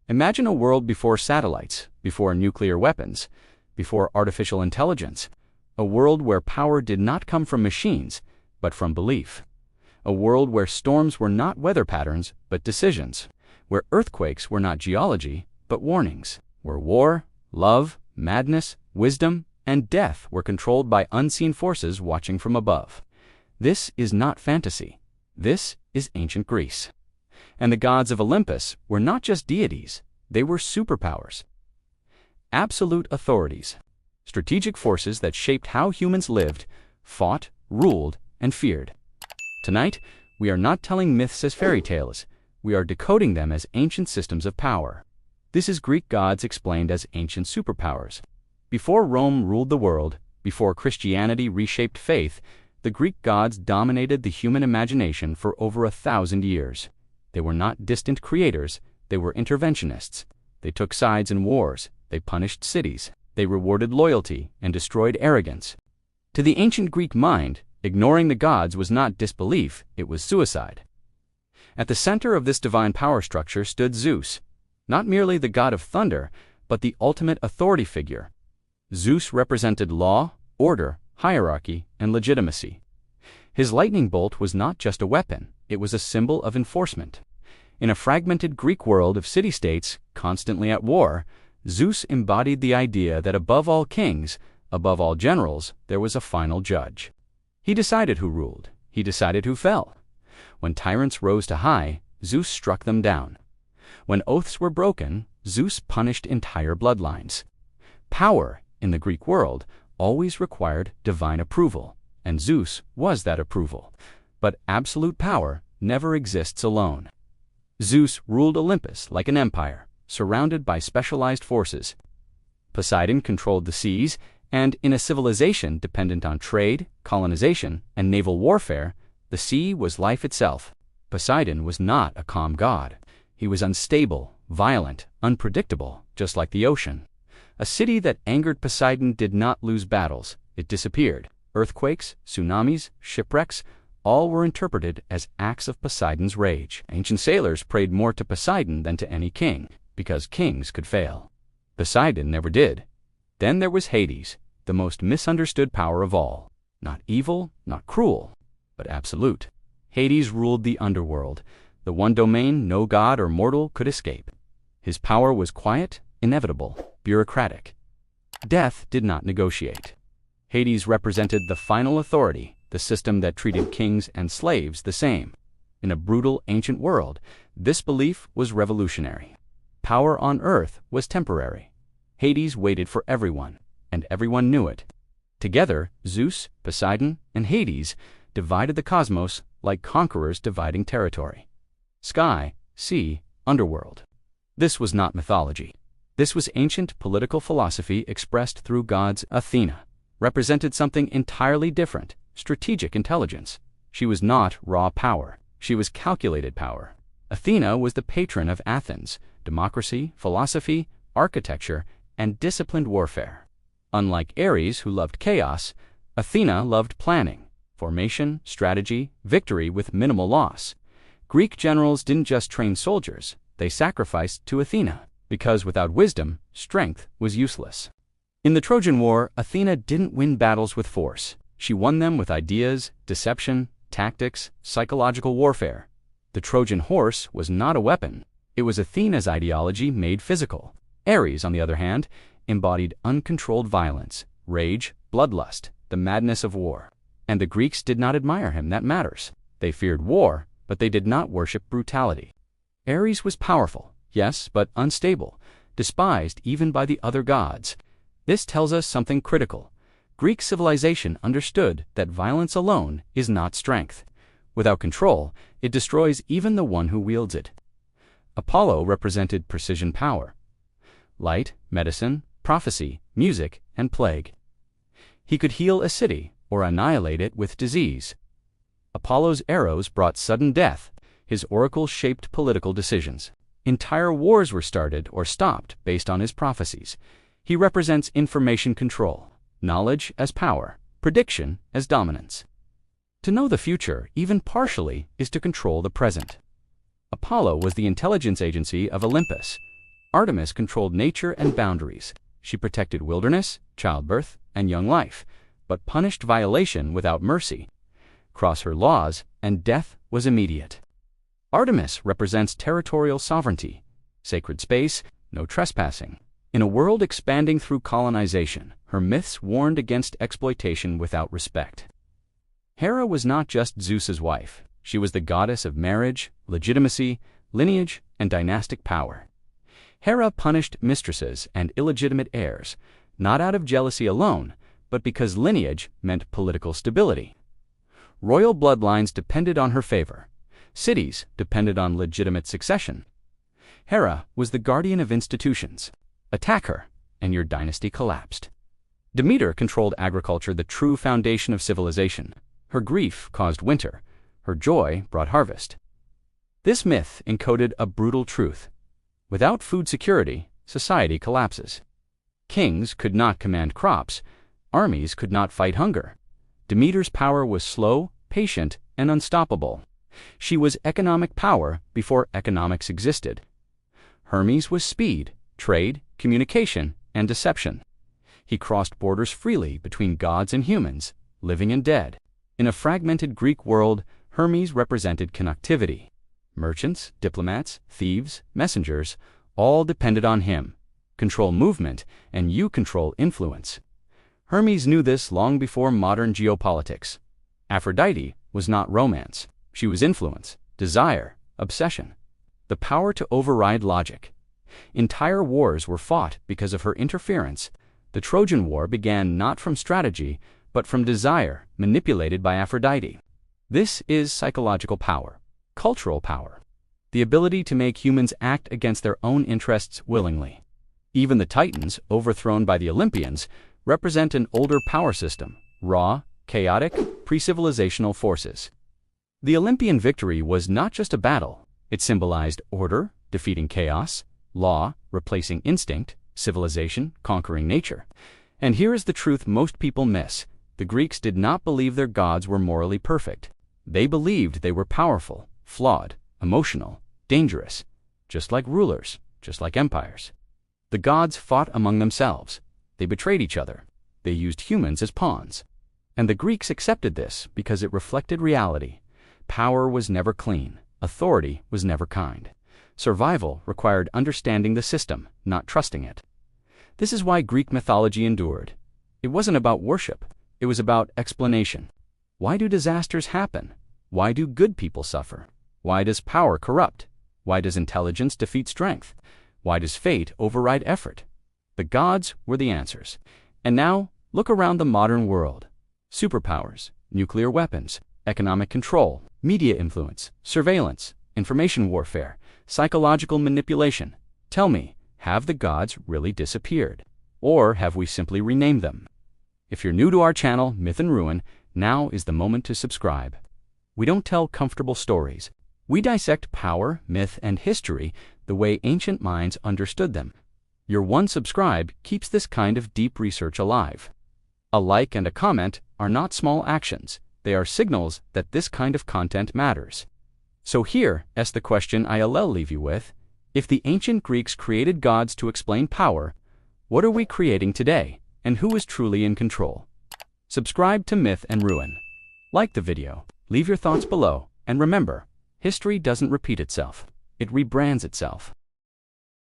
Imagine a world before satellites, before nuclear weapons, before artificial intelligence. A world where power did not come from machines, but from belief. A world where storms were not weather patterns, but decisions. Where earthquakes were not geology, but warnings. Where war, love, madness, wisdom, and death were controlled by unseen forces watching from above. This is not fantasy. This is ancient Greece. And the gods of Olympus were not just deities, they were superpowers. Absolute authorities. Strategic forces that shaped how humans lived, fought, ruled, and feared. Tonight, we are not telling myths as fairy tales. We are decoding them as ancient systems of power. This is Greek gods explained as ancient superpowers. Before Rome ruled the world, before Christianity reshaped faith, the Greek gods dominated the human imagination for over 1,000 years. They were not distant creators, they were interventionists. They took sides in wars, they punished cities, they rewarded loyalty and destroyed arrogance. To the ancient Greek mind, ignoring the gods was not disbelief, it was suicide. At the center of this divine power structure stood Zeus, not merely the god of thunder, but the ultimate authority figure. Zeus represented law, order, hierarchy, and legitimacy. His lightning bolt was not just a weapon, it was a symbol of enforcement. In a fragmented Greek world of city-states constantly at war, Zeus embodied the idea that above all kings, above all generals, there was a final judge. He decided who ruled. He decided who fell. When tyrants rose to high, Zeus struck them down. When oaths were broken, Zeus punished entire bloodlines. Power, in the Greek world, always required divine approval, and Zeus was that approval. But absolute power never exists alone. Zeus ruled Olympus like an empire, surrounded by specialized forces. Poseidon controlled the seas, and in a civilization dependent on trade, colonization, and naval warfare, the sea was life itself. Poseidon was not a calm god. He was unstable, violent, unpredictable, just like the ocean. A city that angered Poseidon did not lose battles, it disappeared. Earthquakes, tsunamis, shipwrecks, all were interpreted as acts of Poseidon's rage. Ancient sailors prayed more to Poseidon than to any king, because kings could fail. Poseidon never did. Then there was Hades, the most misunderstood power of all. Not evil, not cruel, but absolute. Hades ruled the underworld, the one domain no god or mortal could escape. His power was quiet, inevitable, bureaucratic. Death did not negotiate. Hades represented the final authority, the system that treated kings and slaves the same. In a brutal ancient world, this belief was revolutionary. Power on earth was temporary. Hades waited for everyone, and everyone knew it. Together, Zeus, Poseidon, and Hades divided the cosmos like conquerors dividing territory. Sky, sea, underworld. This was not mythology. This was ancient political philosophy expressed through gods. Athena represented something entirely different, strategic intelligence. She was not raw power. She was calculated power. Athena was the patron of Athens, democracy, philosophy, architecture, and disciplined warfare. Unlike Ares, who loved chaos, Athena loved planning, formation, strategy, victory with minimal loss. Greek generals didn't just train soldiers, they sacrificed to Athena, because without wisdom, strength was useless. In the Trojan War, Athena didn't win battles with force. She won them with ideas, deception, tactics, psychological warfare. The Trojan horse was not a weapon. It was Athena's ideology made physical. Ares, on the other hand, embodied uncontrolled violence, rage, bloodlust, the madness of war. And the Greeks did not admire him, that matters. They feared war, but they did not worship brutality. Ares was powerful, yes, but unstable, despised even by the other gods. This tells us something critical. Greek civilization understood that violence alone is not strength. Without control, it destroys even the one who wields it. Apollo represented precision power. Light, medicine, prophecy, music, and plague. He could heal a city or annihilate it with disease. Apollo's arrows brought sudden death. His oracles shaped political decisions. Entire wars were started or stopped based on his prophecies. He represents information control, knowledge as power, prediction as dominance. To know the future, even partially, is to control the present. Apollo was the intelligence agency of Olympus. Artemis controlled nature and boundaries. She protected wilderness, childbirth, and young life, but punished violation without mercy. Cross her laws, and death was immediate. Artemis represents territorial sovereignty, sacred space, no trespassing. In a world expanding through colonization, her myths warned against exploitation without respect. Hera was not just Zeus's wife. She was the goddess of marriage, legitimacy, lineage, and dynastic power. Hera punished mistresses and illegitimate heirs, not out of jealousy alone, but because lineage meant political stability. Royal bloodlines depended on her favor. Cities depended on legitimate succession. Hera was the guardian of institutions. Attack her, and your dynasty collapsed. Demeter controlled agriculture, the true foundation of civilization. Her grief caused winter. Her joy brought harvest. This myth encoded a brutal truth. Without food security, society collapses. Kings could not command crops. Armies could not fight hunger. Demeter's power was slow, patient, and unstoppable. She was economic power before economics existed. Hermes was speed, trade, communication, and deception. He crossed borders freely between gods and humans, living and dead. In a fragmented Greek world, Hermes represented connectivity. Merchants, diplomats, thieves, messengers, all depended on him. Control movement, and you control influence. Hermes knew this long before modern geopolitics. Aphrodite was not romance. She was influence, desire, obsession. The power to override logic. Entire wars were fought because of her interference. The Trojan War began not from strategy, but from desire, manipulated by Aphrodite. This is psychological power, cultural power, the ability to make humans act against their own interests willingly. Even the Titans, overthrown by the Olympians, represent an older power system, raw, chaotic, pre-civilizational forces. The Olympian victory was not just a battle. It symbolized order, defeating chaos, law, replacing instinct, civilization, conquering nature. And here is the truth most people miss. The Greeks did not believe their gods were morally perfect. They believed they were powerful, flawed, emotional, dangerous, just like rulers, just like empires. The gods fought among themselves. They betrayed each other. They used humans as pawns. And the Greeks accepted this because it reflected reality. Power was never clean. Authority was never kind. Survival required understanding the system, not trusting it. This is why Greek mythology endured. It wasn't about worship. It was about explanation. Why do disasters happen? Why do good people suffer? Why does power corrupt? Why does intelligence defeat strength? Why does fate override effort? The gods were the answers. And now, look around the modern world. Superpowers, nuclear weapons, economic control, media influence, surveillance, information warfare, psychological manipulation. Tell me, have the gods really disappeared? Or have we simply renamed them? If you're new to our channel, Myth and Ruin, now is the moment to subscribe. We don't tell comfortable stories. We dissect power, myth, and history the way ancient minds understood them. Your one subscribe keeps this kind of deep research alive. A like and a comment are not small actions. They are signals that this kind of content matters. So here is the question I'll leave you with. If the ancient Greeks created gods to explain power, what are we creating today, and who is truly in control? Subscribe to Myth and Ruin. Like the video, leave your thoughts below, and remember, history doesn't repeat itself. It rebrands itself.